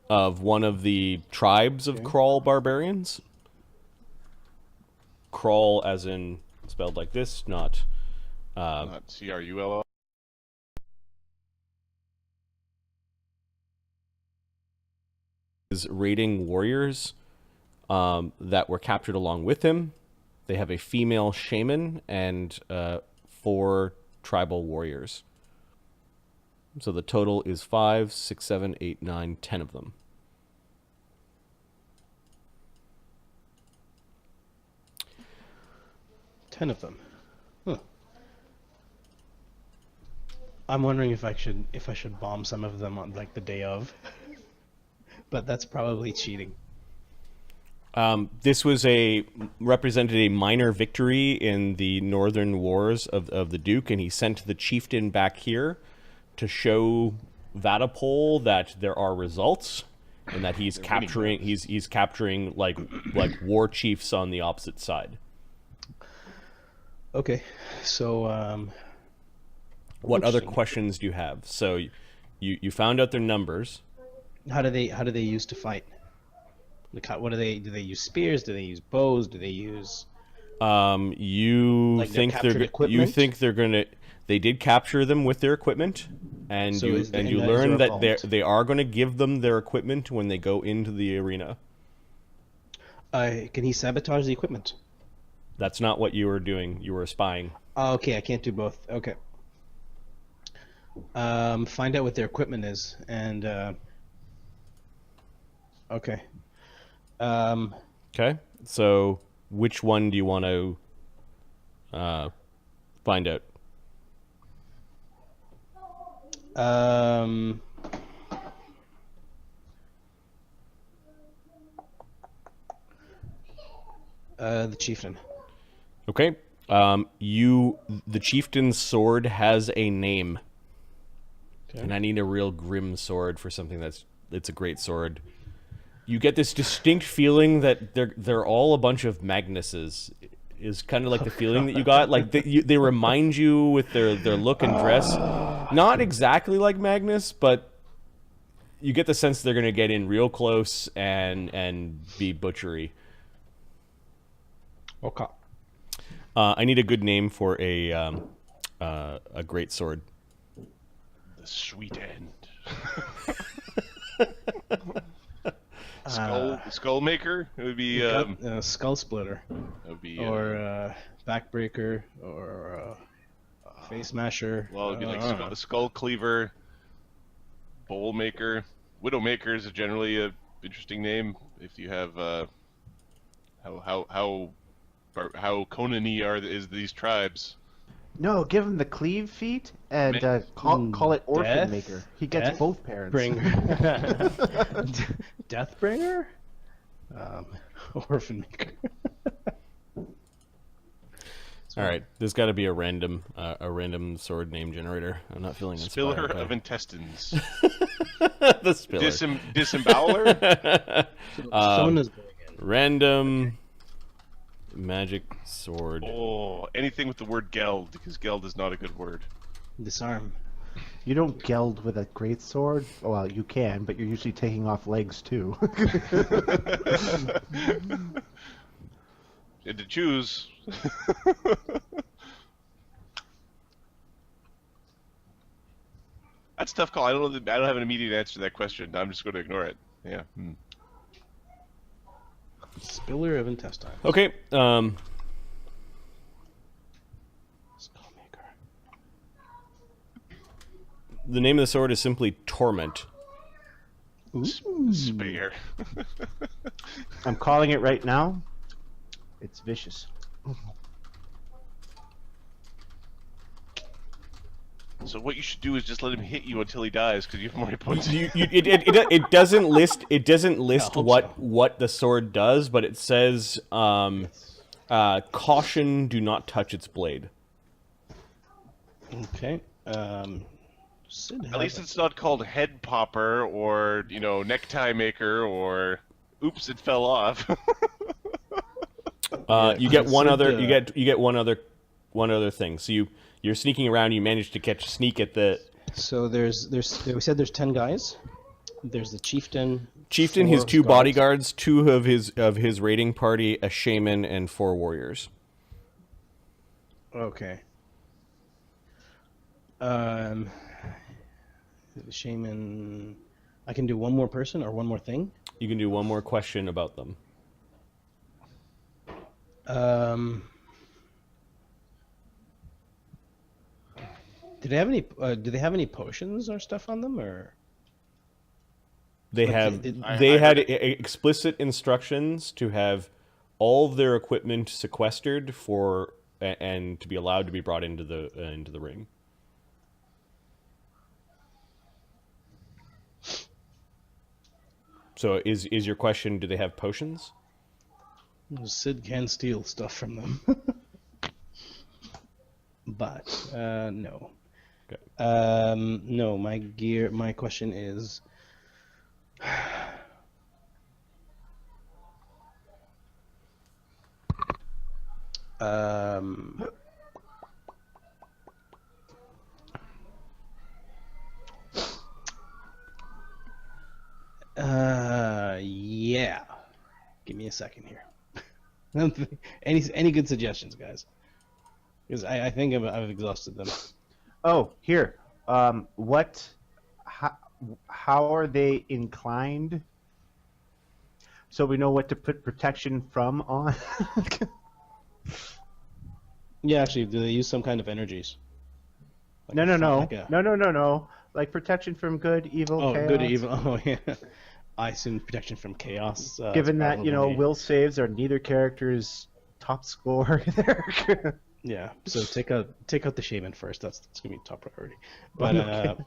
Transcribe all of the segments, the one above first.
of one of the tribes of Kraul barbarians. Kraul as in spelled like this, not Crull. is raiding warriors that were captured along with him. They have a female shaman and 4 tribal warriors. So the total is 5, 6, 7, 8, 9, 10 of them. Huh. I'm wondering if I should bomb some of them on like the day of, but that's probably cheating. This was represented a minor victory in the northern wars of the Duke, and he sent the chieftain back here to show Vatapol that there are results and that he's capturing like war chiefs on the opposite side. Okay, so what other questions do you have? So you found out their numbers. How do they use to fight? Like, what do they use? Spears? Do they use bows? Do they use? You think they're gonna? They did capture them with their equipment, and So you learn that they are going to give them their equipment when they go into the arena. Can he sabotage the equipment? That's not what you were doing. You were spying. Oh, okay, I can't do both. Okay. Find out what their equipment is, and okay. Okay. So, which one do you want to find out? The chieftain. Okay. The chieftain's sword has a name. Okay. And I need a real grim sword for something it's a great sword. You get this distinct feeling that they're all a bunch of Magnuses. Is kind of like the feeling that you got. Like they remind you with their look and dress. Not exactly like Magnus, but you get the sense they're going to get in real close and be butchery. Okay. I need a good name for a great sword. The sweet end. Skull maker. It would be skull splitter. That would be or backbreaker or face masher. Well, it'd be like skull cleaver, bowl maker, widow maker is generally a interesting name if you have how Conan-y is these tribes. No, give him the cleave feat and call it orphan maker. He gets both parents. Deathbringer? Orphan maker. All right, there's got to be a random sword name generator. I'm not feeling inspired. Spiller of intestines. The spiller. Disemboweler. Random magic sword. Oh, anything with the word geld, because geld is not a good word. Disarm. You don't geld with a great sword. Well, you can, but you're usually taking off legs too. And to choose. That's a tough call. I don't have an immediate answer to that question. I'm just going to ignore it. Yeah. Spiller of intestines. Okay. Skullmaker. The name of the sword is simply Torment. Spear. I'm calling it right now. It's vicious. So what you should do is just let him hit you until he dies, because you have more points. It doesn't list what the sword does, but it says caution: do not touch its blade. Okay. At least it's not called head popper or necktie maker or oops it fell off. You get one other. You get one other thing. So you're sneaking around. You manage to catch a sneak at the. So we said there's 10 guys. There's the chieftain, Chieftain, his 2 bodyguards, 2 of his raiding party, a shaman, and 4 warriors. Okay. The shaman. I can do one more person or one more thing. You can do one more question about them. Do they have any? Do they have any potions or stuff on them, or? They had explicit instructions to have all of their equipment sequestered and to be allowed to be brought into the ring. So is your question, do they have potions? Cid can steal stuff from them. But no. Okay. No, my question is yeah. Give me a second here. Any good suggestions, guys? Because I think I've exhausted them. Oh, here. How are they inclined? So we know what to put protection from on. Yeah, actually, do they use some kind of energies? Like No. Like protection from good, evil, chaos. Good, evil. Oh, yeah. I assume protection from chaos. Given that will saves are neither character's top score there. Yeah. So take out the shaman first. That's gonna be top priority. But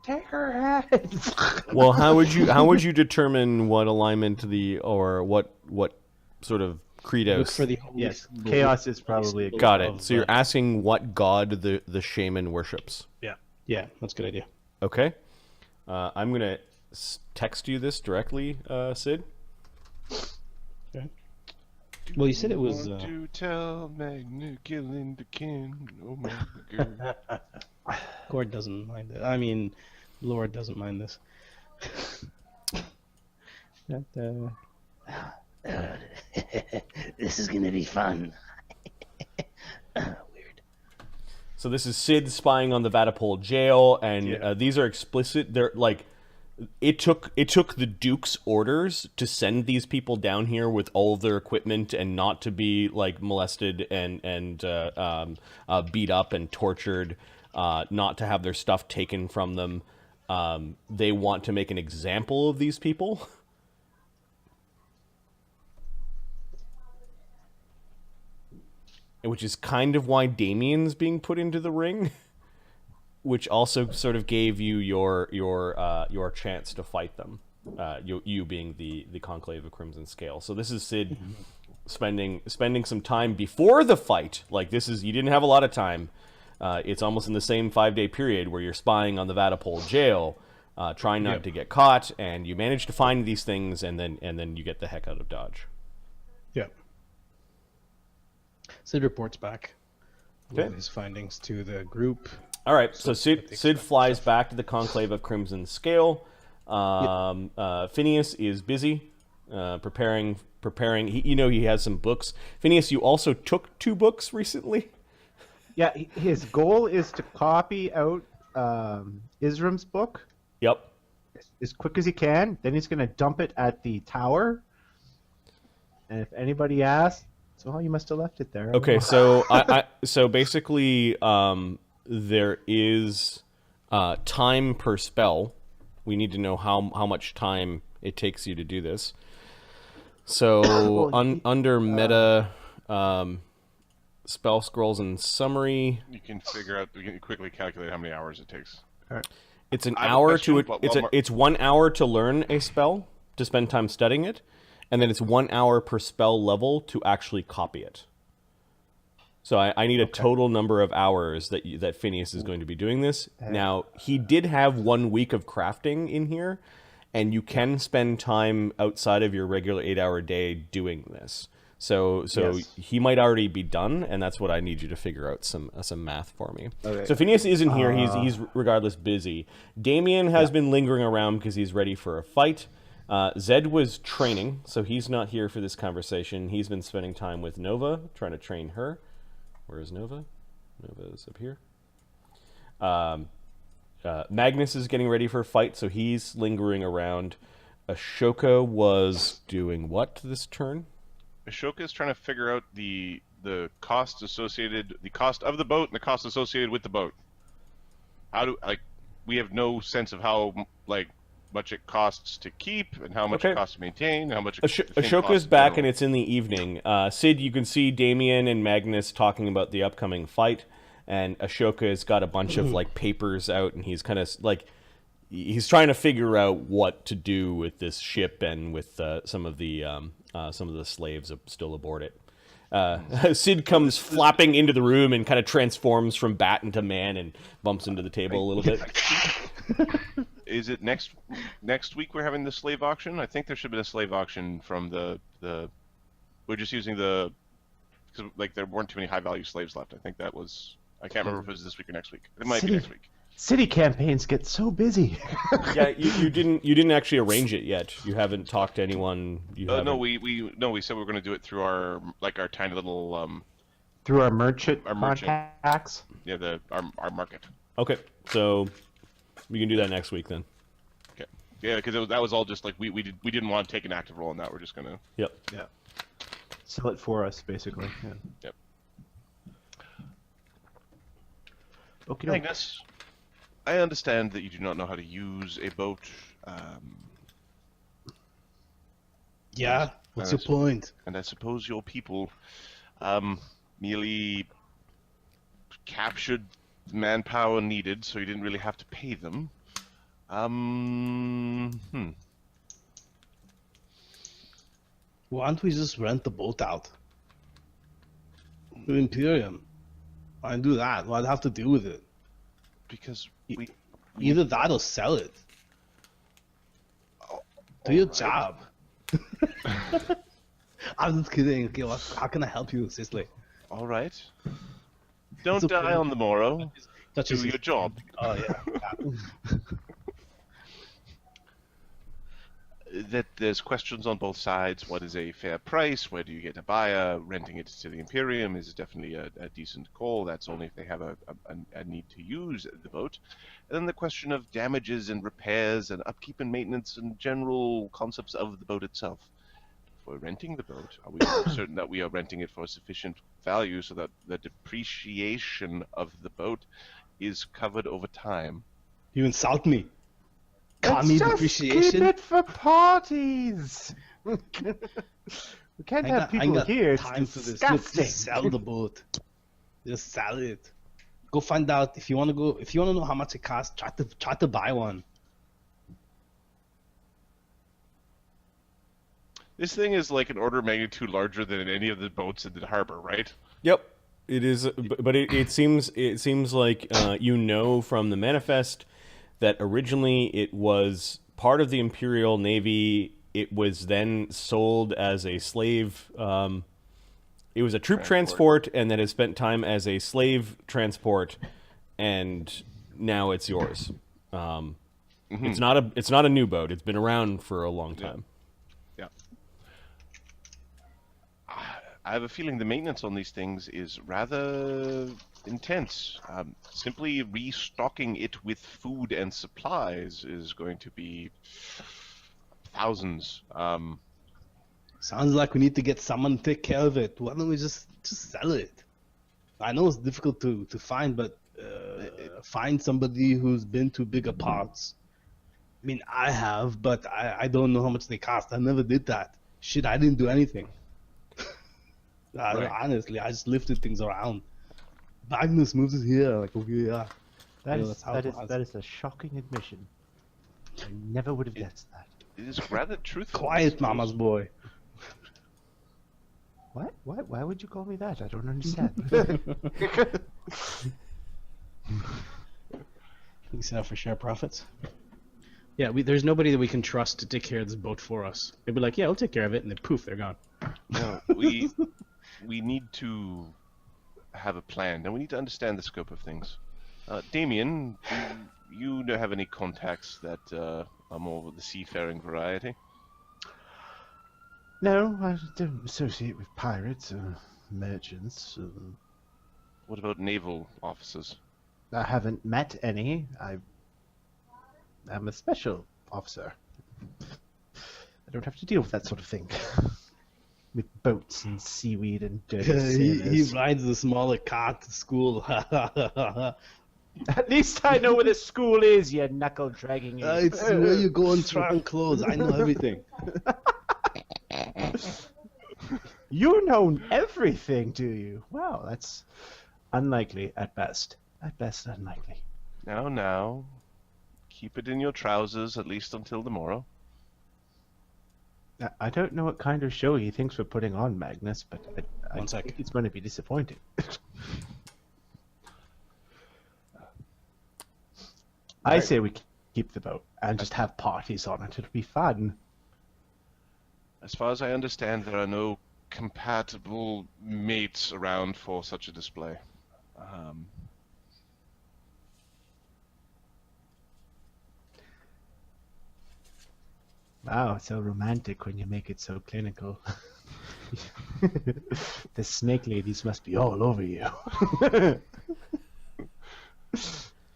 take her head. Well, how would you determine what alignment or what sort of credos? Look for the chaos is probably a got it. So you're asking what god the shaman worships. Yeah, that's a good idea. Okay. I'm gonna text you this directly, Cid. Okay. Well, you said it was. To tell Magnus killing the king. Oh my god. Gord doesn't mind it. I mean, Lord doesn't mind this. This is gonna be fun. Weird. So this is Cid spying on the Vatapole jail, and these are explicit. They're like, it took the Duke's orders to send these people down here with all of their equipment and not to be like molested and beat up and tortured, not to have their stuff taken from them. They want to make an example of these people. Which is kind of why Damian's being put into the ring, which also sort of gave you your chance to fight them. You being the Conclave of Crimson Scale. So this is Cid spending some time before the fight. Like you didn't have a lot of time. It's almost in the same 5-day period where you're spying on the Vatapole jail, trying not to get caught, and you manage to find these things, and then you get the heck out of Dodge. Yeah. Cid reports back with his findings to the group. All right, so Cid flies back to the Conclave of Crimson Scale. Phineas is busy preparing. He has some books. Phineas, you also took 2 books recently. Yeah, his goal is to copy out Isram's book. Yep. As quick as he can. Then he's going to dump it at the tower. And if anybody asks, so you must have left it there. Okay, so so basically, there is time per spell. We need to know how much time it takes you to do this. So under meta, spell scrolls and summary, you can quickly calculate how many hours it takes. All right. It's an hour to it's 1 hour to learn a spell, to spend time studying it. And then it's 1 hour per spell level to actually copy it. So I need a total number of hours that Phineas is going to be doing this. Now, he did have 1 week of crafting in here, and you can spend time outside of your regular 8-hour day doing this. So he might already be done, and that's what I need you to figure out some math for me. Okay. So Phineas isn't here. He's regardless busy. Damian has been lingering around because he's ready for a fight. Zed was training, so he's not here for this conversation. He's been spending time with Nova, trying to train her. Where is Nova? Nova is up here. Magnus is getting ready for a fight, so he's lingering around. Ashoka was doing what this turn? Ashoka is trying to figure out the cost associated, the cost of the boat and the cost associated with the boat. We have no sense of how much it costs to keep and how much it costs to maintain, how much Ashoka's back and it's in the evening. Cid, you can see Damian and Magnus talking about the upcoming fight, and Ashoka has got a bunch of papers out, and he's kind of he's trying to figure out what to do with this ship and with some of the slaves still aboard it. Cid comes flapping into the room and kind of transforms from bat into man and bumps into the table a little bit. Is it next week we're having the slave auction? I think there should have been a slave auction from the we're just using because there weren't too many high value slaves left. I think that was, I can't remember if it was this week or next week. It might be next week. City campaigns get so busy. Yeah, you didn't actually arrange it yet. You haven't talked to anyone. No, we said we were going to do it through our tiny little through our merchant contacts. Yeah, our market. Okay, so we can do that next week then. Okay. Yeah, because that was all just we didn't want to take an active role in that. We're just gonna. Yep. Yeah. Sell it for us, basically. Yeah. Yep. Okay. Magnus, I understand that you do not know how to use a boat. Yeah. What's your point? And I suppose your people merely captured the manpower needed, so you didn't really have to pay them. Why don't we just rent the boat out to Imperium? Why do that? Why'd have to deal with it? Because either that or sell it. Do your job. I'm just kidding. Okay, how can I help you, Sisley? All right. Don't die on the morrow. That's Do your job. Oh yeah. That there's questions on both sides. What is a fair price? Where do you get a buyer? Renting it to the Imperium is definitely a decent call. That's only if they have a need to use the boat. And then the question of damages and repairs and upkeep and maintenance and general concepts of the boat itself. If we're renting the boat, are we certain that we are renting it for sufficient value so that the depreciation of the boat is covered over time? You insult me. Let's Kami just depreciation. keep it for parties. We can't have people here. It's time for this. Look, disgusting. just sell the boat. Just sell it. Go find out if you want to know how much it costs. Try to buy one. This thing is like an order of magnitude larger than any of the boats in the harbor, right? Yep, it is. But it seems like from the manifest that originally it was part of the Imperial Navy. It was then sold as a slave. It was a troop transport, and then it spent time as a slave transport, and now it's yours. It's not a new boat. It's been around for a long time. Yeah. I have a feeling the maintenance on these things is rather intense. Simply restocking it with food and supplies is going to be thousands. Sounds like we need to get someone to take care of it. Why don't we just sell it? I know it's difficult to find, but find somebody who's been to bigger parts. I mean, I have, but I don't know how much they cost. I never did that. Shit, I didn't do anything. Right. Honestly, I just lifted things around. Magnus moves it here, like, okay, yeah. That that's how it was. is a shocking admission. I never would have guessed that. It is rather truthful. Quiet, mama's boy. What? Why would you call me that? I don't understand. You set up for share profits? Yeah, there's nobody that we can trust to take care of this boat for us. They'd be like, yeah, we'll take care of it, and then poof, they're gone. No, we need to have a plan, and we need to understand the scope of things. Damian, do you have any contacts that are more of the seafaring variety? No, I don't associate with pirates or merchants. What about naval officers? I haven't met any. I'm a special officer. I don't have to deal with that sort of thing. With boats and seaweed and dirty he sailors. rides the smaller cart to school. At least I know where the school is, you knuckle-dragging idiot. It's where you go and try on clothes. I know everything. You know everything, do you? Wow, that's unlikely at best. At best, unlikely. Now. Keep it in your trousers, at least until tomorrow. I don't know what kind of show he thinks we're putting on, Magnus, but I One sec. think it's going to be disappointing. I say we keep the boat and just have parties on it. It'll be fun. As far as I understand, there are no compatible mates around for such a display. Wow, it's so romantic when you make it so clinical. The snake ladies must be all over you.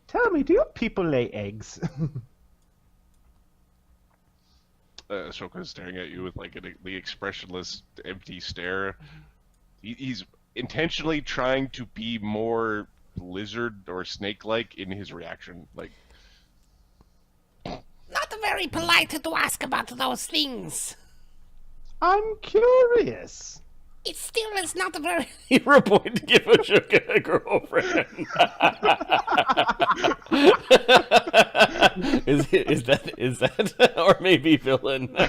Tell me, do your people lay eggs? Shoka's staring at you with like the expressionless, empty stare. He's intentionally trying to be more lizard or snake-like in his reaction. Like, Not very polite to ask about those things. I'm curious. It still is not very... You're a point to give Ashoka a girlfriend. is that or maybe villain? I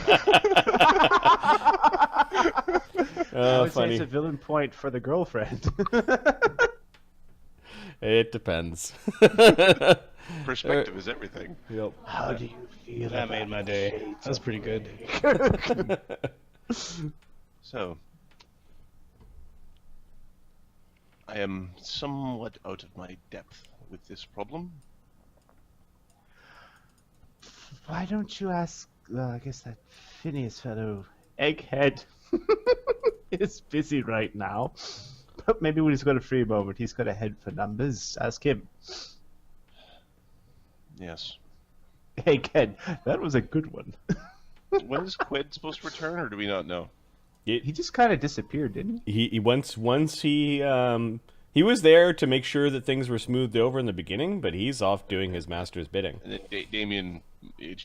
would say Funny. it's a villain point for the girlfriend. It depends. perspective is everything. Yep. How do you feel? That made my day. That's pretty good. So, I am somewhat out of my depth with this problem. Why don't you ask, I guess that Phineas fellow, Egghead, is busy right now. But maybe when he's got a free moment, he's got a head for numbers. Ask him. Yes. Egghead, that was a good one. When is Quid supposed to return, or do we not know? He just kind of disappeared, didn't he? He once he was there to make sure that things were smoothed over in the beginning, but he's off doing his master's bidding. And then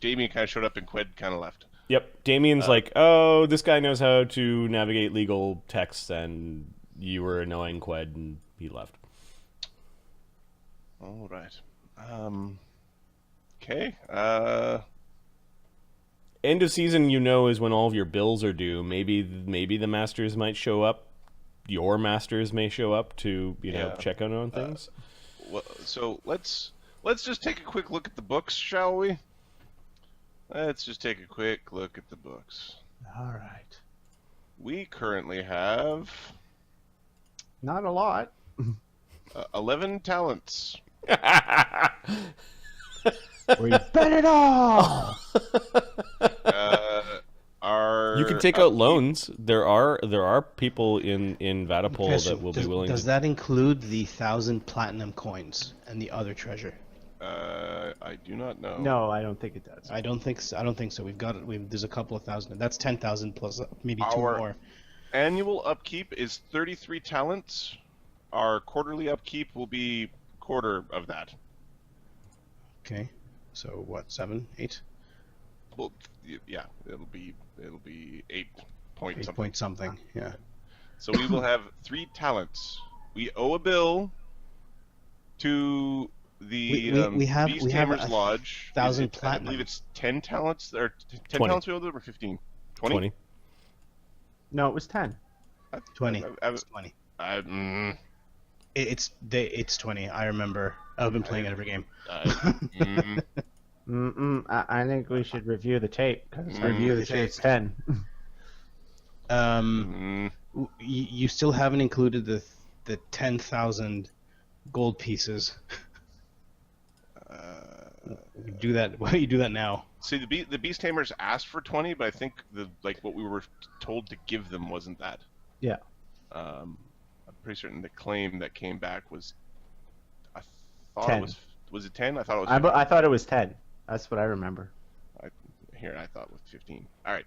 Damian kind of showed up and Quid kind of left. Yep, Damian's like, oh, this guy knows how to navigate legal texts, and you were annoying Qued, and he left. All right. Okay. End of season, is when all of your bills are due. Maybe the masters might show up. Your masters may show up to check out on things. Well, so let's just take a quick look at the books, shall we? Let's just take a quick look at the books. All right. We currently have Not a lot. 11 talents. We bet it all. You can take out loans. There are people in Vatapol that will be willing. Does that include the 1,000 platinum coins and the other treasure? I do not know. No, I don't think it does. I don't think so. We've got it. There's a couple of thousand. That's 10,000 plus maybe two Our- more. Annual upkeep is 33 talents. Our quarterly upkeep will be quarter of that. Okay. So what? 7, 8? Well, yeah, it'll be 8 point 8 something. point something. Yeah. So we will have 3 talents. We owe a bill to the we have Beast we have Tamers a Lodge. 1,000 I platinum. believe it's 10 talents or 10 20. talents we owe them, or 15. 20. 20. No, it was 10. 20. I- It's 20. I- It's 20. I remember. I've been playing it every game. I think we should review the tape because Review the tape's tape. 10. You still haven't included the 10,000 gold pieces. Do that. Why don't you do that now? See, the beast tamers asked for 20, but I think what we were told to give them wasn't that. Yeah. I'm pretty certain the claim that came back was. I thought 10. it was it 10? I thought it was. I thought it was 10. That's what I remember. I thought it was 15. All right.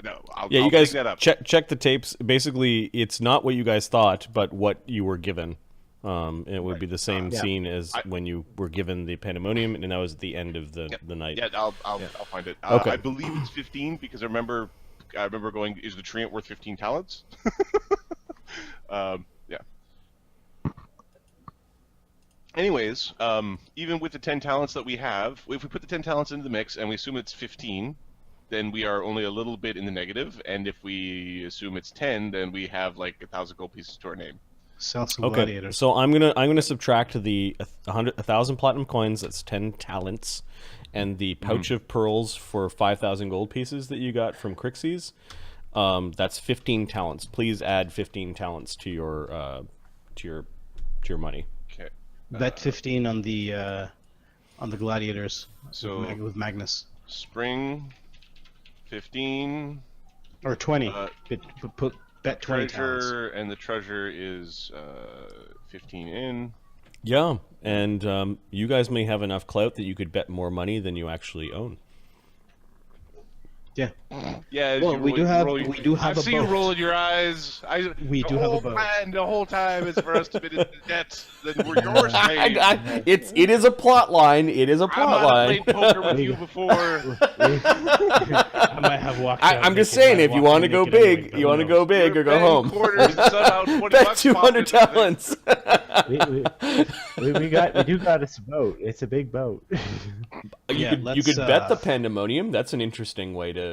No, I'll you take guys that up. check the tapes. Basically, it's not what you guys thought, but what you were given. It would be the same scene as when you were given the pandemonium, and that was at the end of the night. Yeah, I'll find it. Okay. I believe it's 15 because I remember going. Is the treant worth 15 talents? Yeah. Anyways, even with the 10 talents that we have, if we put the 10 talents into the mix and we assume it's 15, then we are only a little bit in the negative. And if we assume it's 10, then we have like 1,000 gold pieces to our name. Sell some Okay, gladiators. so I'm gonna subtract the 1,000 platinum coins. That's 10 talents, and the pouch of pearls for 5,000 gold pieces that you got from Crixes. That's 15 talents. Please add 15 talents to your money. Okay. Bet 15 on the gladiators. So with Magnus. spring 15. Or 20. Put bet 20 talents. Treasure, and the treasure is 15 in. Yeah, and you guys may have enough clout that you could bet more money than you actually own. Yeah. Yeah. Well, we do have a I see you boat. rolling your eyes. We do have a boat. Plan the whole time is for us to be in debt. Then we're yours, mate. It is a plot line. It is a plot I line. played poker with you before. I might have walked out. I'm just saying, if you want to go big, you want to go big or go home. Quarters, somehow 20 Bet bucks 200 popped talents. We do got us a boat. It's a big boat. You could bet the pandemonium. That's an interesting way to.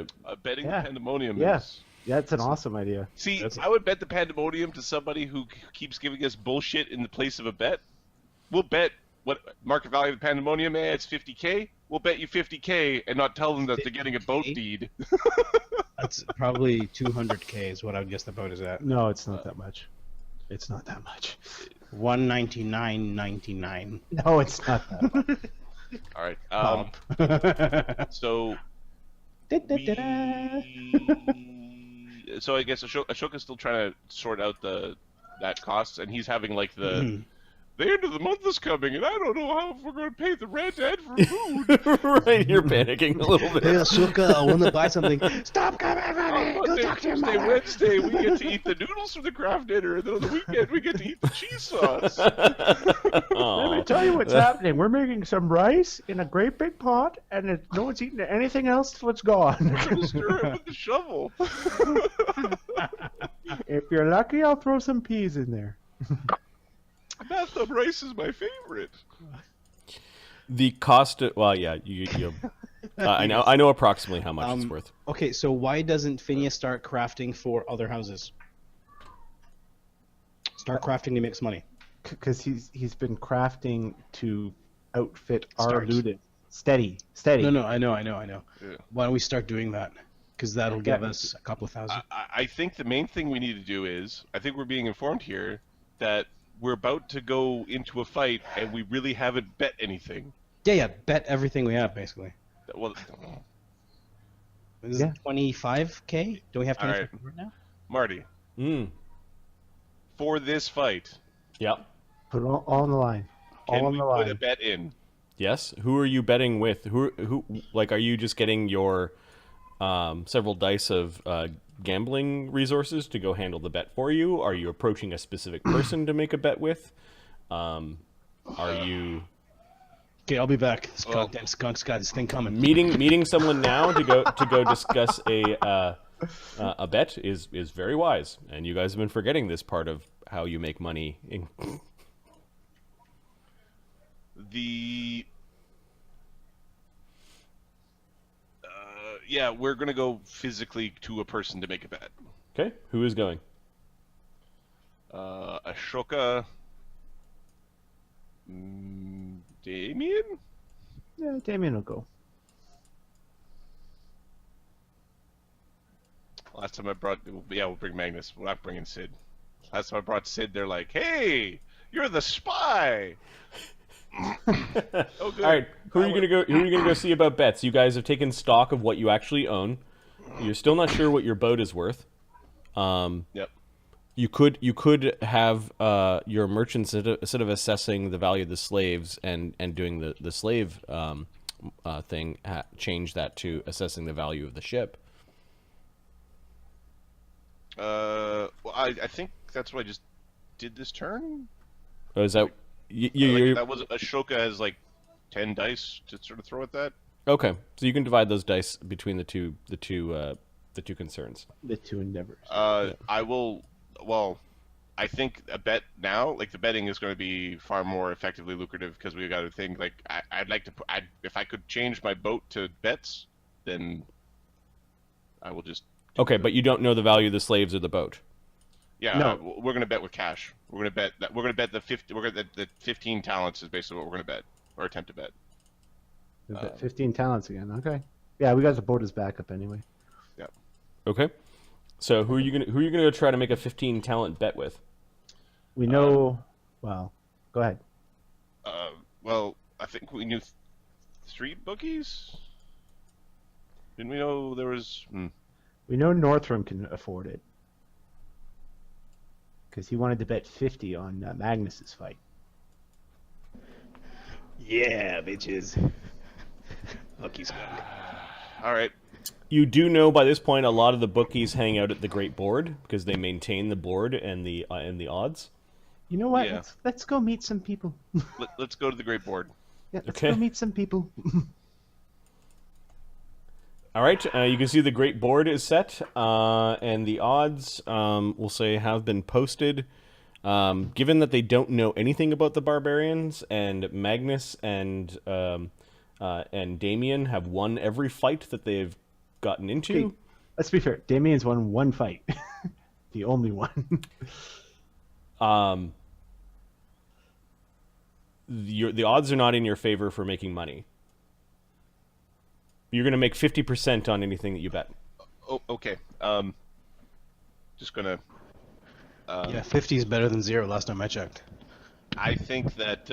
Betting Yeah. the pandemonium. Yes. That's an awesome idea. See, I would bet the pandemonium to somebody who keeps giving us bullshit in the place of a bet. We'll bet what market value of the pandemonium. It's 50K. We'll bet you 50K and not tell them that they're getting a boat 50K? deed. That's probably 200K is what I would guess the boat is at. No, it's not that much. It's not that much. 199.99. No, it's not that much. All right. Pop. So. So I guess Ashoka's still trying to sort out that costs, and he's having like the end of the month is coming, and I don't know how we're going to pay the rent and for food. Right, you're panicking a little bit. Hey, Ashoka, I want to buy something. Stop coming for me! Go Monday, talk to your Tuesday, mother. Wednesday, we get to eat the noodles from the craft dinner, and then on the weekend we get to eat the cheese sauce. Let me tell you what's happening. We're making some rice in a great big pot, and no one's eating anything else till it's gone. We'll stir it with the shovel. If you're lucky, I'll throw some peas in there. Bathtub rice is my favorite. The cost. I know approximately how much it's worth. Okay, so why doesn't Phineas start crafting for other houses? Start crafting to make money. Because he's been crafting to outfit our Start. looted. Steady. No, I know. Yeah. Why don't we start doing that? Because that'll give us a couple of thousand. I think the main thing we need to do is, I think we're being informed here that we're about to go into a fight and we really haven't bet anything. Yeah, bet everything we have, basically. Well, Is it 25K? Do we have All 25K right. right now? Marty, for this fight, Yep. Put it all on the line. can All on we the put a line. bet in? Yes. Who are you betting with? Who? Like, are you just getting your several dice of gambling resources to go handle the bet for you? Are you approaching a specific person to make a bet with? Are you Okay, I'll be back. This goddamn skunk's got this thing coming. meeting someone now to go discuss a bet is very wise, and you guys have been forgetting this part of how you make money. Yeah, we're gonna go physically to a person to make a bet. Okay, who is going? Ashoka, Damian. Yeah, Damian will go. Last time I brought, we'll bring Magnus. We're not bringing Cid. Last time I brought Cid, they're like, "Hey, you're the spy." Oh, good. All right, who are you gonna go see about bets? You guys have taken stock of what you actually own. You're still not sure what your boat is worth. Yep. You could have your merchants, instead of assessing the value of the slaves and doing the slave thing, change that to assessing the value of the ship. Well, I think that's what I just did this turn. Oh, is that That was Ashoka has like 10 dice to sort of throw at that. okay? So you can divide those dice between the two concerns. The two endeavors. I will. Well, I think a bet now, like the betting is going to be far more effectively lucrative because we got to think like I'd like to. If I could change my boat to bets, then I will just. Okay, but you don't know the value of the slaves or the boat. Yeah, No. we're going to bet with cash. We're going to bet that. We're going to bet the 50. We're going to the 15 talents is basically what we're going to bet or attempt to bet. 15 talents again. Okay. Yeah, we got the boat as backup anyway. Yeah. Okay. So who are you gonna try to make a 15 talent bet with? We know. Well, go ahead. Well, I think we knew 3 bookies. Didn't we know there was? We know Northrum can afford it because he wanted to bet 50 on Magnus's fight. Yeah, bitches. Lucky skunk. All right. You do know by this point a lot of the bookies hang out at the Great Board because they maintain the board and the odds. You know what? Yeah. Let's go meet some people. Let's go to the Great Board. Yeah, let's Okay. go meet some people. All right, you can see the Great Board is set, and the odds, we'll say, have been posted. Given that they don't know anything about the barbarians, and Magnus and Damian have won every fight that they've gotten into. Okay, let's be fair. Damian's won one fight, the only one. The odds are not in your favor for making money. You're going to make 50% on anything that you bet. Oh, okay. Just gonna. Yeah, 50 is better than 0 last time I checked. I think that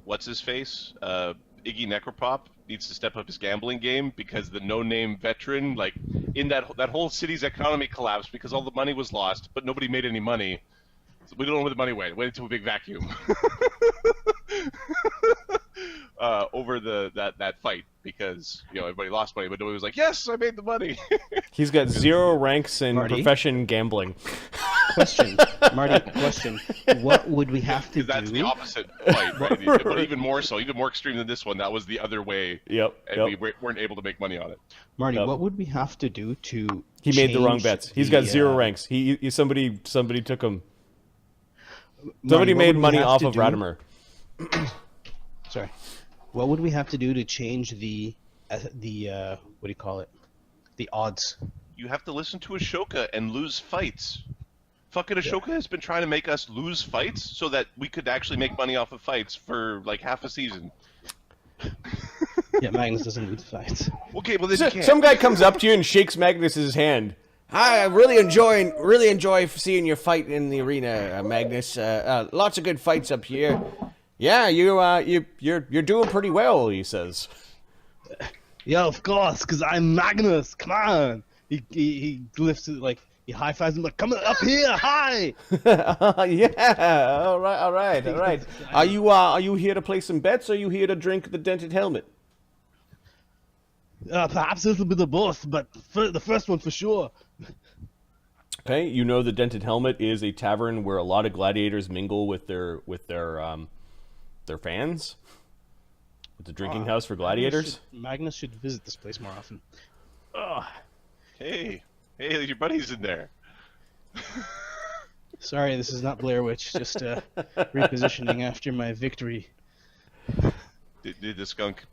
what's his face? Iggy Necropop needs to step up his gambling game because the no-name veteran, like in that whole city's economy collapsed because all the money was lost, but nobody made any money. So we don't know where the money went. It went into a big vacuum. Over that fight because everybody lost money, but nobody was like, "Yes, I made the money." He's got 0 ranks in Marty? profession gambling. Question, Marty. Question: what would we have to do? That's the opposite fight, right? But even more so, even more extreme than this one. That was the other way, Yep. and we weren't able to make money on it. Marty, Yep. what would we have to do to? He made the wrong change bets. He's got the, 0 ranks. Somebody took him. Marty, Somebody what made would we money have off to of do- Radimer. Sorry. What would we have to do to change the what do you call it? The odds. You have to listen to Ashoka and lose fights. Fucking Ashoka has been trying to make us lose fights so that we could actually make money off of fights for like half a season. Yeah, Magnus doesn't lose fights. Okay, well then you can't. Some guy comes up to you and shakes Magnus's hand. I really enjoy seeing your fight in the arena, Magnus. Lots of good fights up here. Yeah, you're doing pretty well, he says. Yeah, of course, because I'm Magnus. Come on. He lifts it, like, he high fives him, like, come up here, hi. Yeah, all right. Are you here to play some bets, or are you here to drink the dented helmet? Perhaps a little bit of both, but the first one for sure. Okay, you know the Dented Helmet is a tavern where a lot of gladiators mingle with their fans. It's a drinking house for gladiators. Magnus should visit this place more often. Hey, your buddy's in there. Sorry, this is not Blair Witch, just repositioning after my victory. Did the skunk?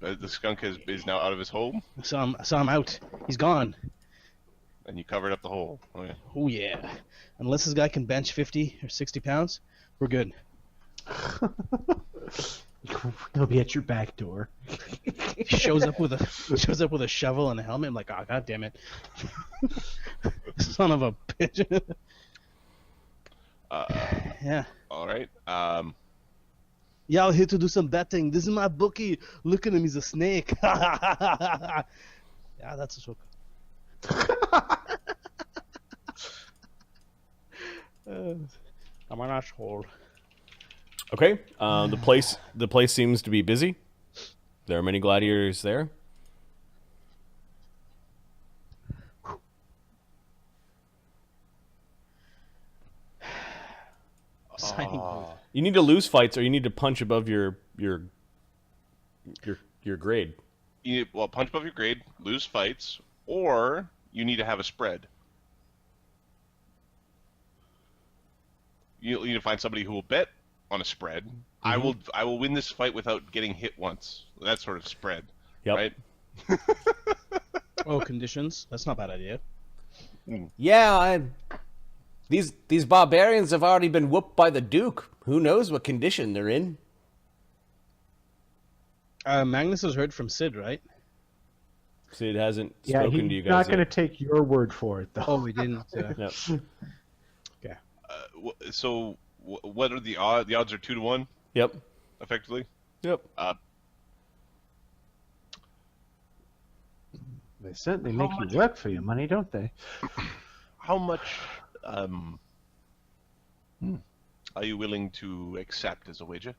The skunk is now out of his home, I saw him out. He's gone. and you covered up the hole. Oh yeah. Oh yeah. Unless this guy can bench 50 or 60 pounds, we're good. He'll be at your back door. He shows up with a shovel and a helmet. I'm like, oh god damn it, son of a bitch. Yeah. All right. Y'all here to do some betting. This is my bookie. Look at him, he's a snake. Yeah, that's a joke. I'm an asshole. Okay. The place seems to be busy. There are many gladiators there. You need to lose fights, or you need to punch above your grade. Punch above your grade, lose fights, or you need to have a spread. You need to find somebody who will bet on a spread. Mm-hmm. I will win this fight without getting hit once. That sort of spread. Yep. Right? Oh, conditions? That's not a bad idea. Yeah, these barbarians have already been whooped by the Duke. Who knows what condition they're in? Magnus has heard from Cid, right? Cid hasn't spoken to you guys. He's not going to yet. take your word for it, though. Oh, we didn't. Yep. Okay. So what are the odds? The odds are 2-1, Yep. effectively. Yep. They certainly make you work for your money, don't they? How much are you willing to accept as a wager?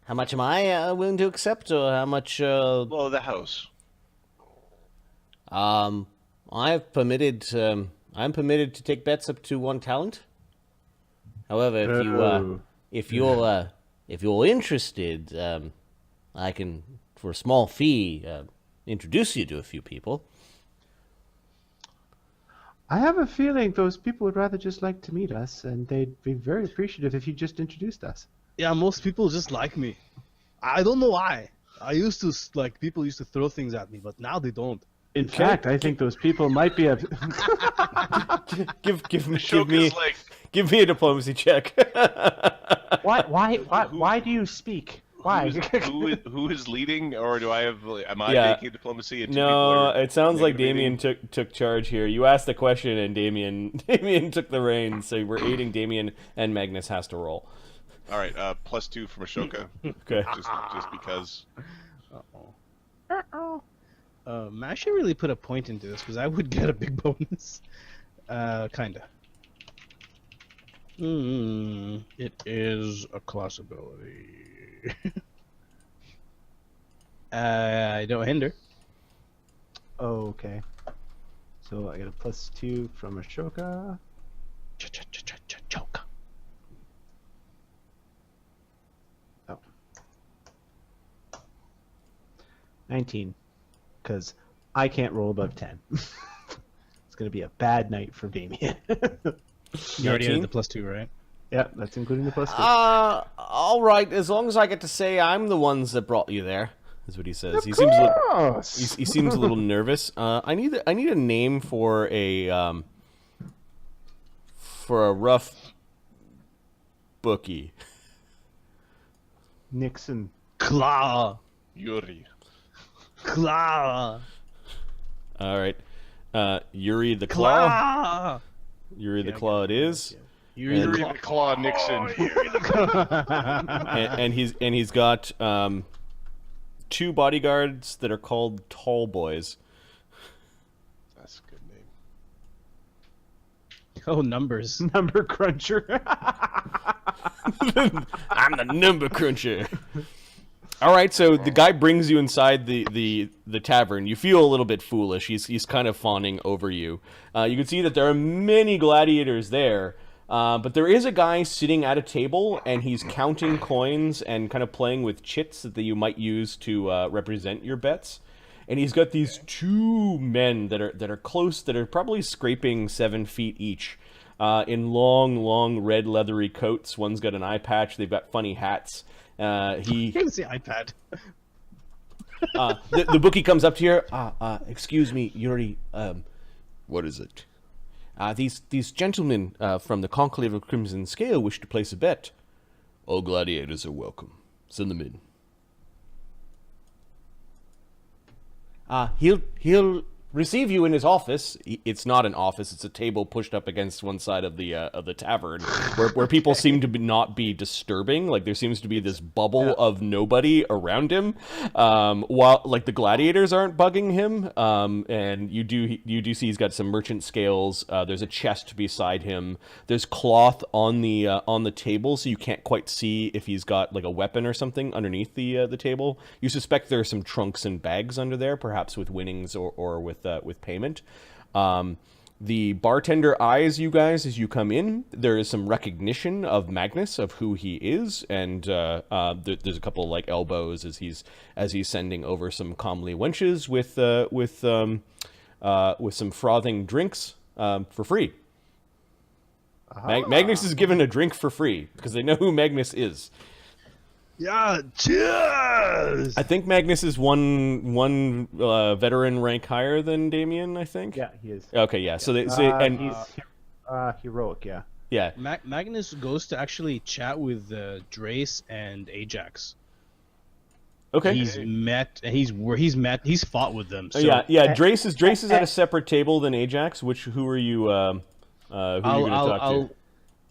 How much am I willing to accept, or how much? Well, the house. I'm permitted to take bets up to 1 talent. However, if you're interested, I can, for a small fee, introduce you to a few people. I have a feeling those people would rather just like to meet us, and they'd be very appreciative if you just introduced us. Yeah, most people just like me. I don't know why. I used to, people used to throw things at me, but now they don't. In fact, I think those people might be a... Give me a diplomacy check. Why do you speak? Why? Who is leading, or do I have? Am I Yeah. making diplomacy? And No, it sounds like negative Damian took charge here. You asked the question, and Damian took the reins. So we're aiding Damian, and Magnus has to roll. All right, +2 from Ashoka. Okay. just because. I should really put a point into this because I would get a big bonus. Kinda. It is a class ability. I don't hinder. Okay. So I get a +2 from Ashoka. Choke. Oh. 19. Because I can't roll above 10. It's going to be a bad night for Damian. You already had the +2, right? Yeah, that's including the +2. All right. As long as I get to say I'm the ones that brought you there, is what he says. Of He course! seems a little nervous. I need a name for a rough bookie. Nixon. Claw. Yuri. Claw. All right. Yuri the Claw. Claw. Yuri the Claw it is. Yuri Yuri the the Claw Nixon. And he's got 2 bodyguards that are called Tall Boys. That's a good name. Oh, numbers. Number cruncher. I'm the number cruncher. All right, so the guy brings you inside the tavern. You feel a little bit foolish. He's kind of fawning over you. You can see that there are many gladiators there, but there is a guy sitting at a table, and he's counting coins and kind of playing with chits that you might use to represent your bets. And he's got these 2 men that are close, that are probably scraping 7 feet each, in long red leathery coats. One's got an eye patch. They've got funny hats. You can see iPad. The bookie comes up to you. Excuse me, Yuri. What is it? These gentlemen from the Conclave of Crimson Scale wish to place a bet. All gladiators are welcome. Send them in. He'll receive you in his office. It's not an office; it's a table pushed up against one side of the tavern, where people seem to not be disturbing. Like there seems to be this bubble of nobody around him, while like the gladiators aren't bugging him. And you do see he's got some merchant scales. There's a chest beside him. There's cloth on the table, so you can't quite see if he's got like a weapon or something underneath the table. You suspect there are some trunks and bags under there, perhaps with winnings or with payment. The bartender eyes you guys as you come in. There is some recognition of Magnus, of who he is, and there's a couple like elbows as he's sending over some comely wenches with some frothing drinks for free. Magnus is given a drink for free because they know who Magnus is. Yeah, cheers! I think Magnus is one veteran rank higher than Damian, I think. Yeah, he is. Okay, yeah. So he's heroic, yeah. Yeah. Magnus goes to actually chat with Drace and Ajax. Okay. He's fought with them. So yeah. Drace is at a separate table than Ajax. Who are you? Who are you going to talk to?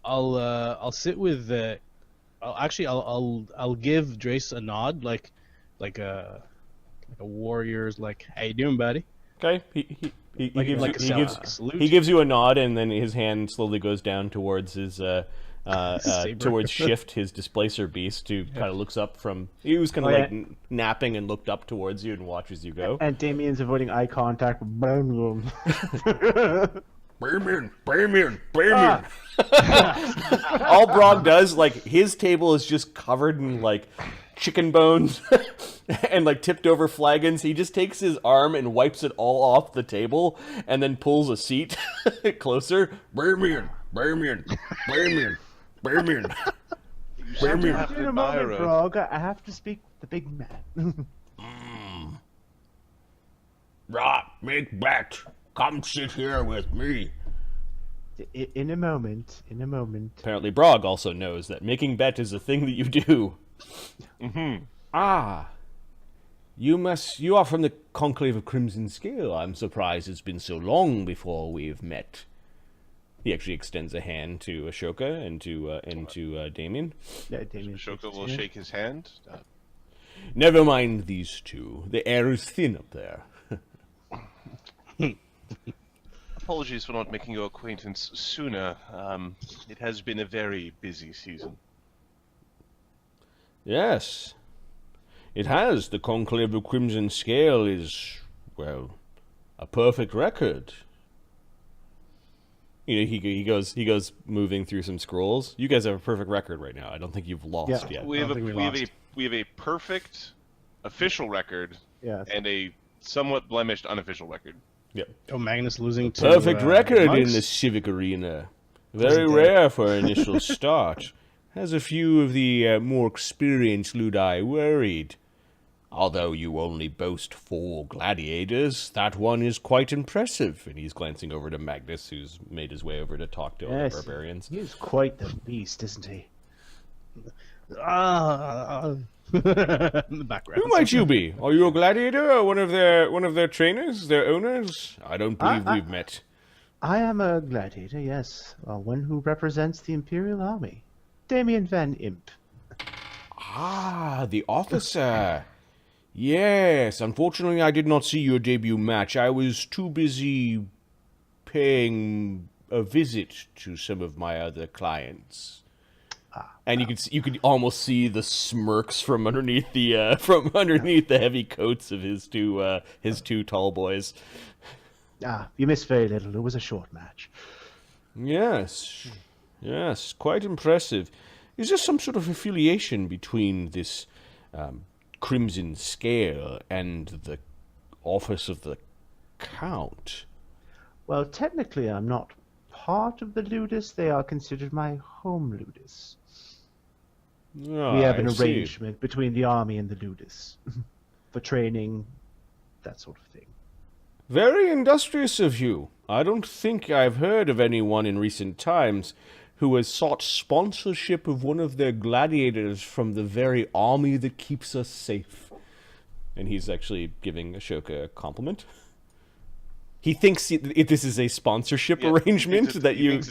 I'll sit with. I'll give Drace a nod, like a warrior's, like, how you doing, buddy? Okay. He gives you a nod, and then his hand slowly goes down towards his towards Shift, his displacer beast, who kind of looks up from. He was kind of napping and looked up towards you and watches you go. And Damian's avoiding eye contact. Bamian. All Brog does, like, his table is just covered in like chicken bones and like tipped over flagons. He just takes his arm and wipes it all off the table and then pulls a seat closer. Bamian. In a moment, Brog, I have to speak with the big man. Right, make bet. Come sit here with me. In a moment. Apparently Brog also knows that making bet is a thing that you do. Mm-hmm. Ah. You are from the Conclave of Crimson Scale. I'm surprised it's been so long before we've met. He actually extends a hand to Ashoka and to Damian. Yeah, Damian. Ashoka will shake his hand. Never mind these two. The air is thin up there. Apologies for not making your acquaintance sooner. It has been a very busy season. Yes. It has. The Conclave of Crimson Scale is, well, a perfect record. You know, he goes moving through some scrolls. You guys have a perfect record right now. I don't think you've lost yet. We have a perfect official record and a somewhat blemished unofficial record. Yep. Oh, Magnus losing to Perfect record monks? in the civic arena. Very rare for an initial start. Has a few of the more experienced Ludi worried. Although you only boast 4 gladiators, that one is quite impressive. And he's glancing over to Magnus, who's made his way over to talk to all the barbarians. He's quite the beast, isn't he? In the background. Who might you be? Are you a gladiator or one of their trainers, their owners? I don't believe we've met. I am a gladiator, yes. One who represents the Imperial Army. Damian Van Imp. Ah, the officer. Yes, unfortunately I did not see your debut match. I was too busy paying a visit to some of my other clients. And you could almost see the smirks from underneath the heavy coats of his two tall boys. You missed very little. It was a short match. Yes, quite impressive. Is there some sort of affiliation between this Crimson Scale and the office of the Count? Well, technically, I'm not part of the Ludus. They are considered my home Ludus. Oh, We have an arrangement between the army and the Ludus for training, that sort of thing. Very industrious of you. I don't think I've heard of anyone in recent times who has sought sponsorship of one of their gladiators from the very army that keeps us safe. And he's actually giving Ashoka a compliment. He thinks this is a sponsorship arrangement that you...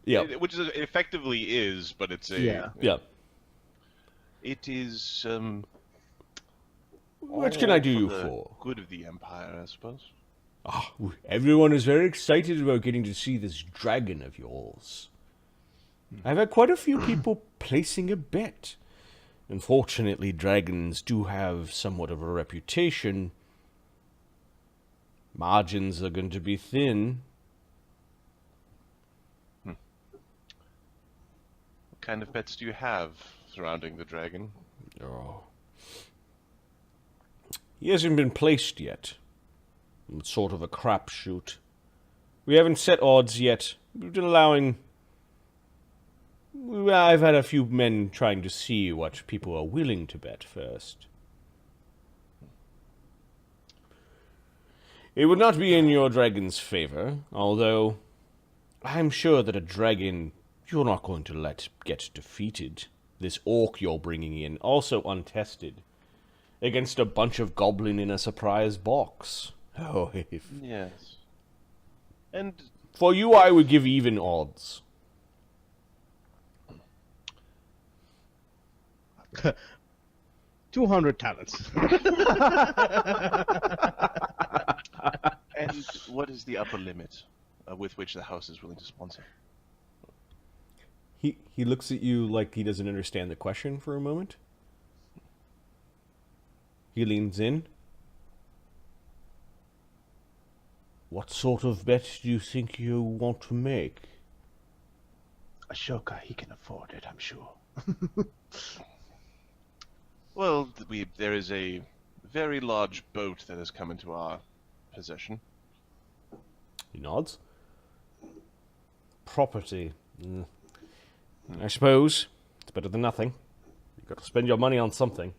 Yeah. Which it effectively is, but it's a... Yeah. It is, What can I do you the for? good of the Empire, I suppose. Ah, everyone is very excited about getting to see this dragon of yours. I've had quite a few people placing a bet. Unfortunately, dragons do have somewhat of a reputation. Margins are going to be thin. What kind of bets do you have surrounding the dragon? Oh. He hasn't been placed yet. It's sort of a crapshoot. We haven't set odds yet. We've been allowing... I've had a few men trying to see what people are willing to bet first. It would not be in your dragon's favor, although I'm sure that a dragon you're not going to let get defeated. This orc you're bringing in, also untested, against a bunch of goblin in a surprise box. Oh, if... Yes. And... For you, I would give even odds. 200 talents. And what is the upper limit with which the house is willing to sponsor? He looks at you like he doesn't understand the question for a moment. He leans in. What sort of bet do you think you want to make? Ashoka, he can afford it, I'm sure. Well, there is a very large boat that has come into our possession. He nods. Property. I suppose it's better than nothing. You've got to spend your money on something.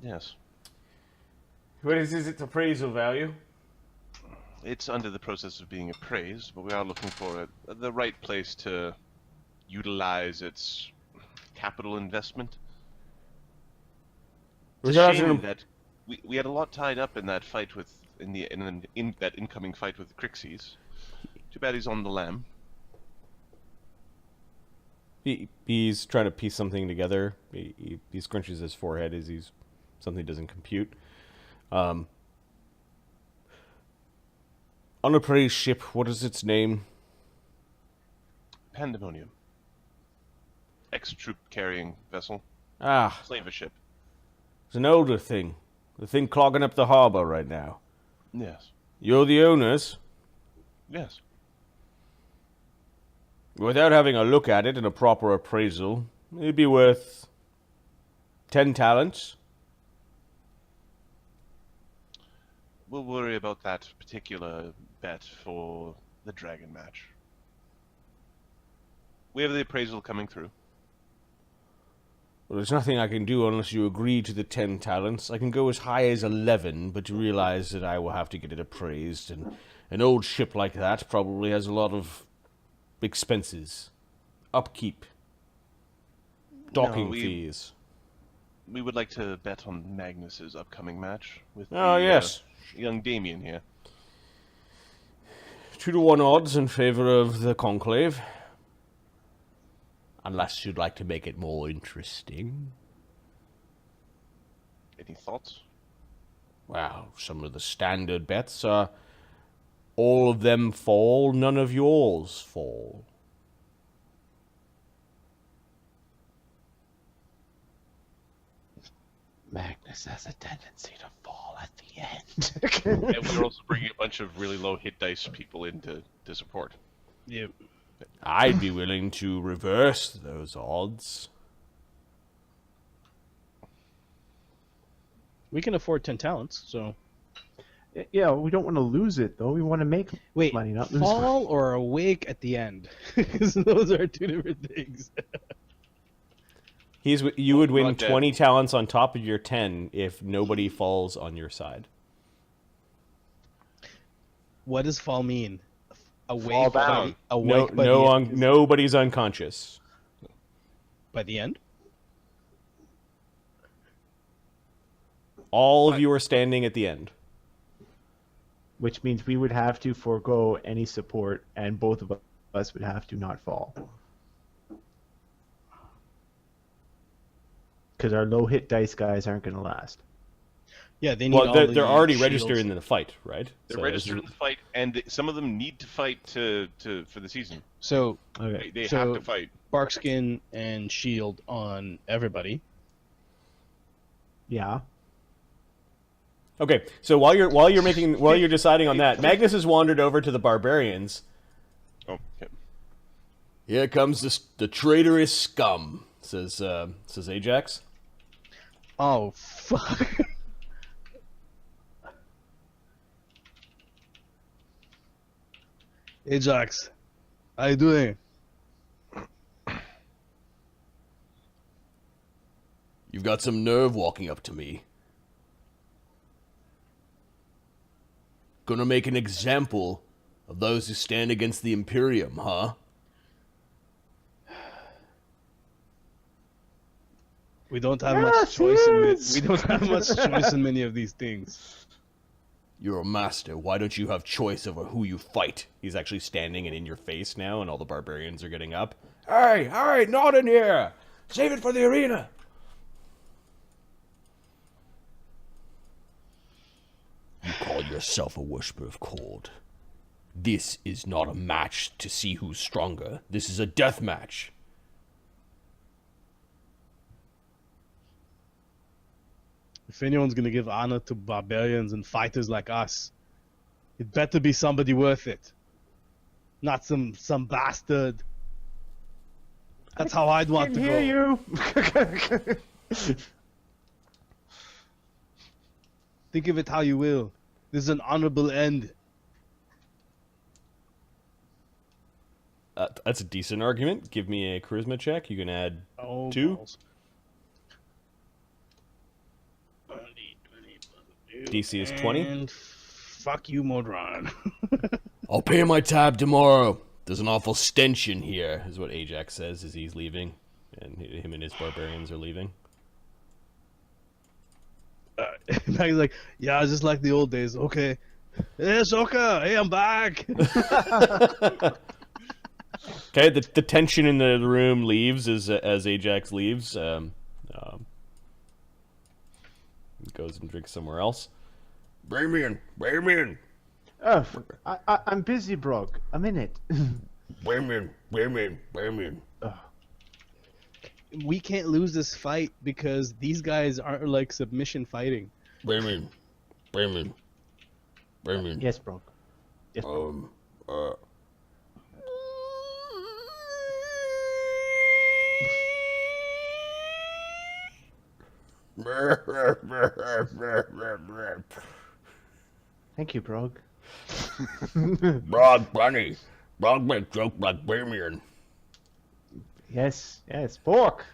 Yes. What is its appraisal value? It's under the process of being appraised, but we are looking for the right place to utilize its capital investment. It's a shame that we had a lot tied up in that fight with in that incoming fight with Crixes. Too bad he's on the lam. He's trying to piece something together. He scrunches his forehead as something doesn't compute. Unappraised ship, what is its name? Pandemonium. Ex-troop carrying vessel. Ah, Slaver ship. it's an older thing. The thing clogging up the harbor right now. Yes. You're the owners. Yes. Without having a look at it and a proper appraisal, it'd be worth 10 talents. We'll worry about that particular bet for the dragon match. We have the appraisal coming through. Well, there's nothing I can do unless you agree to the 10 talents. I can go as high as 11, but you realize that I will have to get it appraised, and an old ship like that probably has a lot of expenses. Upkeep. Docking fees. We would like to bet on Magnus's upcoming match with yes. Young Damian here. 2-to-1 odds in favor of the conclave. Unless you'd like to make it more interesting. Any thoughts? Well, some of the standard bets are all of them fall, none of yours fall. Magnus has a tendency to fall at the end. And we're also bringing a bunch of really low hit dice people in to support. Yep. I'd be willing to reverse those odds. We can afford 10 talents, so... Yeah, we don't want to lose it, though. We want to make money, not lose fall money. or awake at the end? Because those are two different things. You would win Not dead. 20 talents on top of your 10 if nobody falls on your side. What does fall mean? Awake Fall down. Nobody's unconscious. By the end? All of you are standing at the end. which means we would have to forego any support, and both of us would have to not fall. Because our low hit dice guys aren't going to last. Yeah, they need. Well, all they're the already shields. registered in the fight, right? They're So registered in the fight, and some of them need to fight for the season. So Okay. They So- have to fight. barkskin and shield on everybody. Yeah. Okay, so while you're deciding on that, Magnus has wandered over to the barbarians. Oh, okay. Here comes the traitorous scum, says Ajax. Oh fuck! Ajax, how you doing? You've got some nerve walking up to me. Gonna make an example of those who stand against the Imperium, huh? We don't have much choice we don't have much choice in many of these things. You're a master. Why don't you have choice over who you fight? He's actually standing and in your face now, and all the barbarians are getting up. Hey, not in here! Save it for the arena! You call yourself a worshiper of cold. This is not a match to see who's stronger. This is a death match. If anyone's gonna give honor to barbarians and fighters like us, it better be somebody worth it. Not some bastard. That's how I'd want to go. you. Think of it how you will. This is an honorable end. That's a decent argument. Give me a charisma check. You can add Oh, 2. balls. DC is 20. And fuck you, Modron. I'll pay my tab tomorrow. There's an awful stench in here, is what Ajax says as he's leaving. And him and his barbarians are leaving. He's like, yeah, just like the old days. Okay. Hey, Soka. Hey, I'm back. Okay, the tension in the room leaves as Ajax leaves. Goes and drinks somewhere else. Bring me in. Oh, I'm busy, Brog. A minute. Bring me in. We can't lose this fight because these guys aren't like submission fighting. Bring me in. Yes, Brog. Yes, Brog. Thank you, Brog. Brog funny. Brog make joke like Damian. Yes, Fork.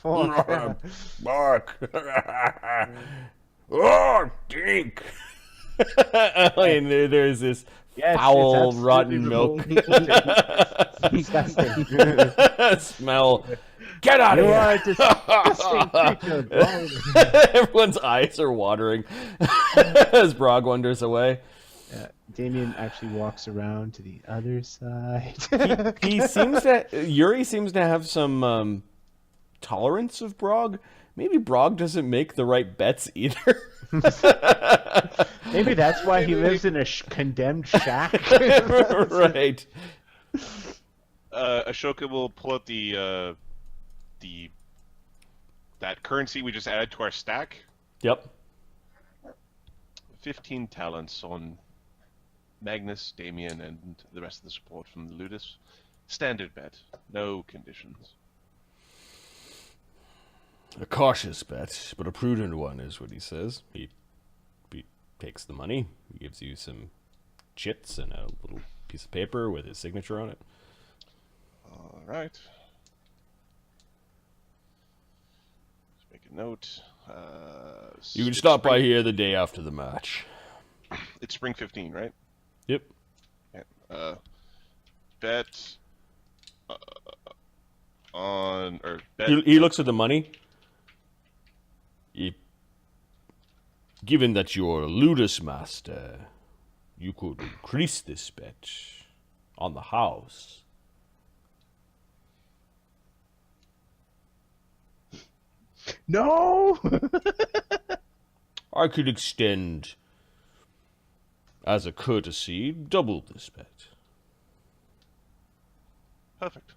Fork. Bark. Oh, dink. And there's this Yes, foul, it's rotten absolutely milk Disgusting. smell. Get out of You here! are a disgusting creature, Brog. Everyone's eyes are watering as Brog wanders away. Damian actually walks around to the other side. Yuri seems to have some tolerance of Brog. Maybe Brog doesn't make the right bets either. Maybe that's why he lives in a condemned shack. Right. Ashoka will pull out that currency we just added to our stack. Yep. 15 talents on Magnus, Damian, and the rest of the support from the Ludus. Standard bet. No conditions. A cautious bet, but a prudent one is what he says. He takes the money. He gives you some chits and a little piece of paper with his signature on it. Alright. Let's make a note. You can stop by here the day after the match. It's spring 15, right? Yep. Yeah. Bet on... or bet... He looks at the money. He Given that you're a Ludus master, you could increase this bet on the house. No. I could extend, as a courtesy, double this bet. Perfect.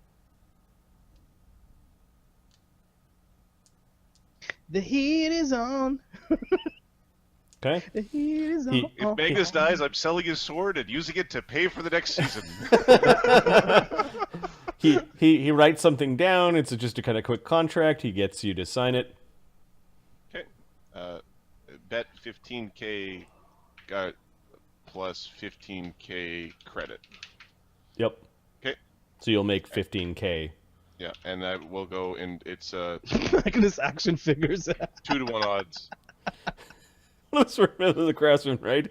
The heat is on. Okay? The heat is on. If Magnus dies, I'm selling his sword and using it to pay for the next season. He writes something down. It's just a kind of quick contract. He gets you to sign it. Okay. Bet 15k plus 15k credit. Yep. Okay. So you'll make 15k. Yeah, and that will go in. It's Magnus action figures. 2-to-1 odds. Let's remember the craftsman, right?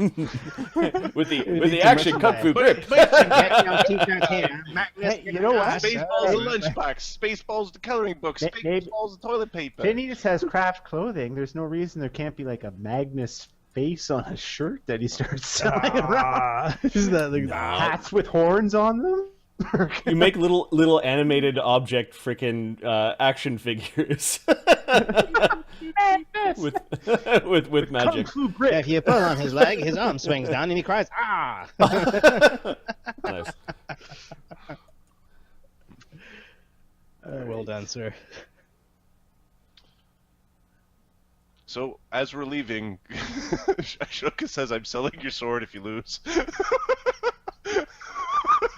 with the to action kung fu grip. Get no t-shirt here. Magnus, Hey, you know what? Spaceballs and lunchbox. Spaceballs to coloring books. Maybe- Spaceballs to toilet paper. Phineas has craft clothing. There's no reason there can't be like a Magnus face on a shirt that he starts selling around. Isn't that like Hats with horns on them. You make little animated object frickin' action figures with Kung magic. Fu grip. If you pull on his leg, his arm swings down and he cries, ah! Nice. well done, sir? So, as we're leaving, Ashoka says, I'm selling your sword if you lose.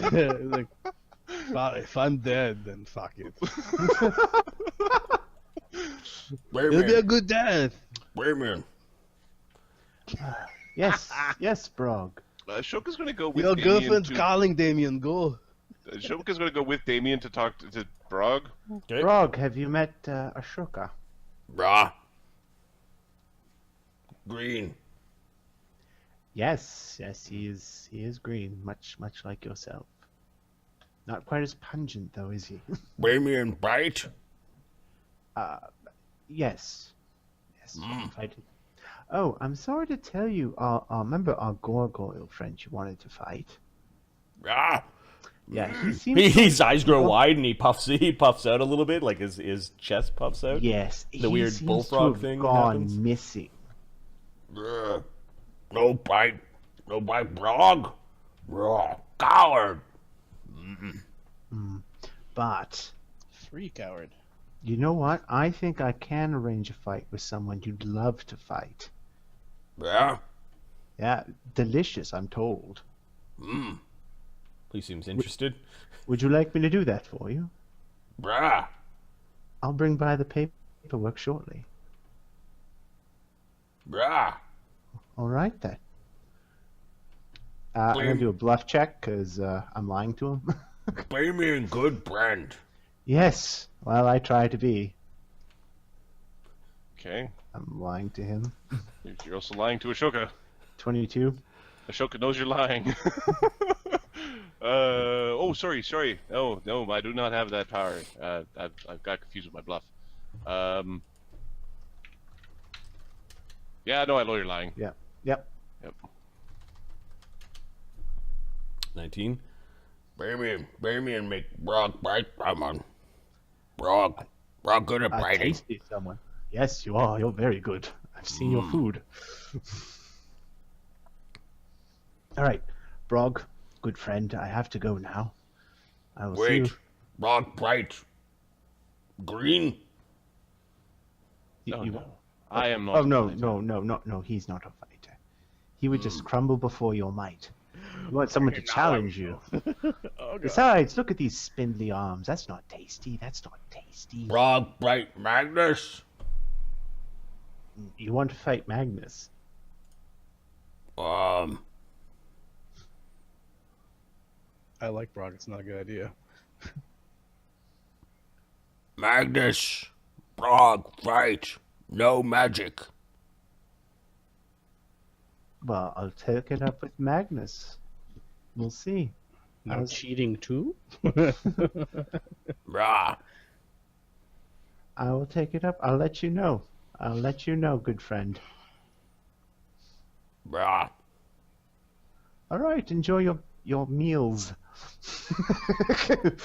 Like, well, if I'm dead, then fuck it. It'll be a good death. Wayman. Yes, yes, Brog. Ashoka's going to go with Your Damian girlfriend's to... calling, Damian. Go. Ashoka's going to go with Damian to talk to Brog. Okay. Brog, have you met Ashoka? Brah. Green. Yes, he is green, much like yourself. Not quite as pungent though, is he? Wayman bite. Yes. I did. Oh, I'm sorry to tell you, remember our gargoyle friend you wanted to fight? Ah. Yeah, he seems. His eyes grow wide and he puffs out a little bit, like his chest puffs out. Yes, The he weird seems bullfrog to have thing gone happens. missing. No bite, Brog. Raw coward. But Free coward. you know what? I think I can arrange a fight with someone you'd love to fight. Yeah. Yeah, delicious, I'm told. He seems interested. Would you like me to do that for you? Brah. I'll bring by the paperwork shortly. Brah. All right then. I'm gonna do a bluff check because I'm lying to him. Pay me in good brand. Yes. Well, I try to be. Okay. I'm lying to him. You're also lying to Ashoka. 22. Ashoka knows you're lying. Sorry. No, I do not have that power. I've got confused with my bluff. Yeah, no, I know you're lying. Yep. Yep. 19. Pay me and make Brog bite. Come on. Brog good at biting. Tasty someone. Yes, you are. You're very good. I've seen your food. All right, Brog, good friend. I have to go now. I will see Wait. you. Brog bite. Green. No, you- no. I am not. Oh a no, fighter. no! He's not a fighter. He would just crumble before your might. You want someone to challenge you. Besides, look at these spindly arms. That's not tasty. Brog bite Magnus. You want to fight Magnus? I like Brock. It's not a good idea. Magnus. Brog fight. No magic. Well, I'll take it up with Magnus. We'll see. No cheating too. Brah. I will take it up. I'll let you know. Good friend. Brah. All right, enjoy your meals. You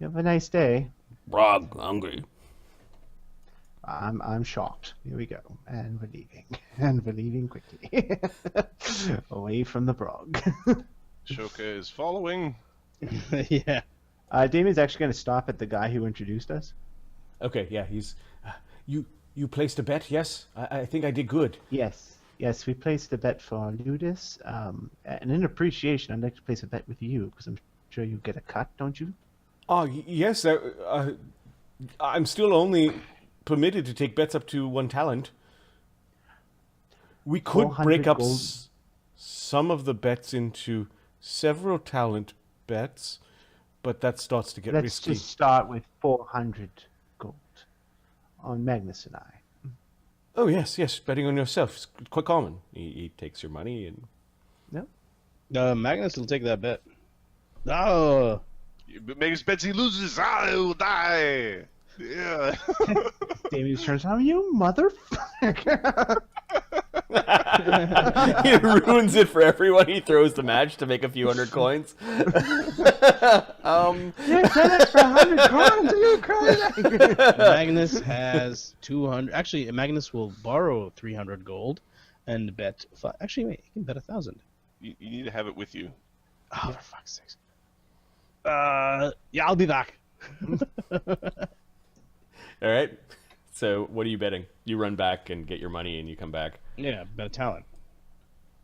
have a nice day. Brog, hungry. I'm shocked. Here we go, and we're leaving, and we're leaving quickly, away from the Brog. Ashoka is following. Yeah. Damian's actually going to stop at the guy who introduced us. Okay, yeah, he's... You placed a bet, yes? I think I did good. Yes, we placed a bet for Ludus, and in appreciation, I'd like to place a bet with you, because I'm sure you get a cut, don't you? Oh, yes, I'm still only permitted to take bets up to 1 talent. We could break 400 up gold. some of the bets into several talent bets, but that starts to get Let's risky. just start with 400 gold on Magnus and I. Oh, yes, betting on yourself is quite common. He takes your money and... No? Magnus will take that bet. Oh. Magnus bets he loses. I will die. Yeah. Damian turns on you, motherfucker. He ruins it for everyone. He throws the match to make a few hundred coins. You said it for 100 coins. Are you crazy? Magnus has 200. Actually, Magnus will borrow 300 gold and bet. Actually, wait, he can bet 1,000. You need to have it with you. Oh, for fuck's sakes. Yeah, I'll be back. All right. So what are you betting? You run back and get your money, and you come back. Yeah, bet a talent.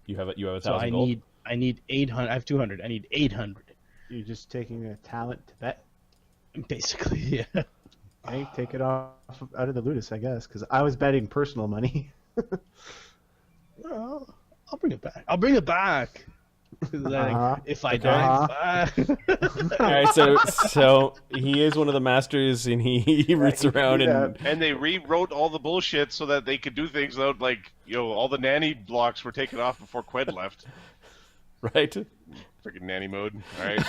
You have 1,000 So I gold. need 800. I have 200. I need 800. You're just taking a talent to bet. Basically, yeah. Okay, take it off out of the Ludus, I guess, because I was betting personal money. Well, I'll bring it back. I'll bring it back. Like, if I die, All right. So he is one of the masters, and he roots around and And they rewrote all the bullshit so that they could do things without, like, all the nanny blocks were taken off before Qued left. right. Freaking nanny mode. All right.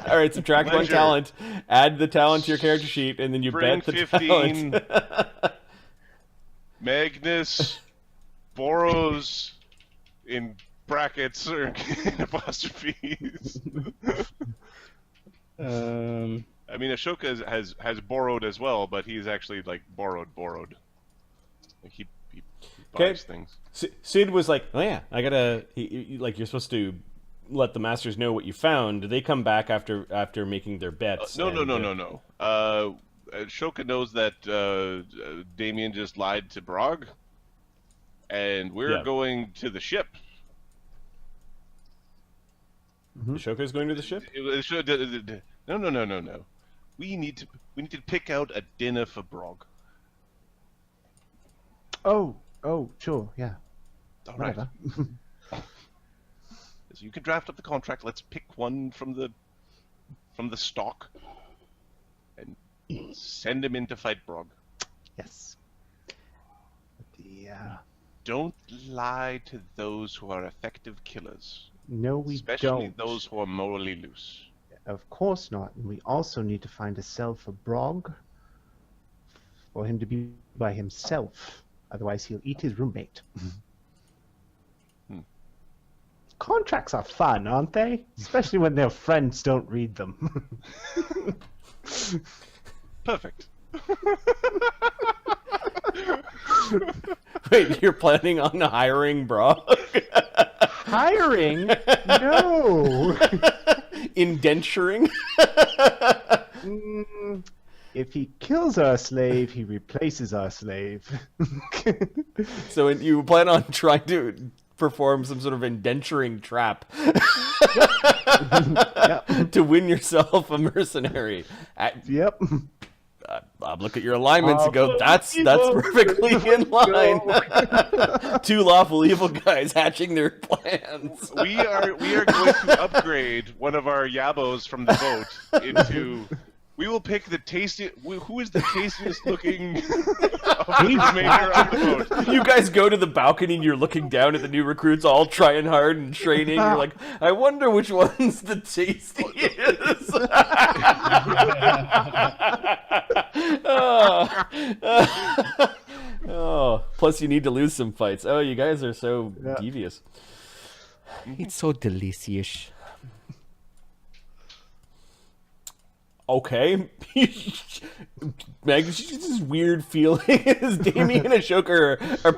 All right. Subtract 1 Pleasure. talent. Add the talent to your character sheet, and then you Bring bet the 15. talent. Magnus borrows in brackets or in apostrophes. I mean, Ashoka has borrowed as well, but he's actually like borrowed. Like he buys things. Cid was like, "Oh yeah, I gotta." Like you're supposed to let the masters know what you found. They come back after making their bets. No. Ashoka knows that Damian just lied to Brog, and we're going to the ship. Ashoka's going to the ship. No. We need to pick out a dinner for Brog. Oh, sure, yeah. All right. Whatever. So you can draft up the contract. Let's pick one from the stock and send him in to fight Brog. Yes. Don't lie to those who are effective killers, No, we especially don't. those who are morally loose. Of course not. And we also need to find a cell for Brog, for him to be by himself. Otherwise, he'll eat his roommate. Contracts are fun, aren't they? Especially when their friends don't read them. Perfect. Wait, you're planning on hiring Brog? Hiring? No. Indenturing? If he kills our slave, he replaces our slave. So you plan on trying to perform some sort of indenturing trap to win yourself a mercenary. Yep. I look at your alignments and go, that's perfectly in line. 2 lawful evil guys hatching their plans. We are going to upgrade one of our yabos from the boat into. We will pick the tastiest. Who is the tastiest looking major on the boat? You guys go to the balcony and you're looking down at the new recruits all trying hard and training. You're like, I wonder which one's the tastiest. Oh, plus you need to lose some fights. Oh, you guys are so devious. It's so delicious. Okay. Magnus, this weird feeling is Damian and Ashoka are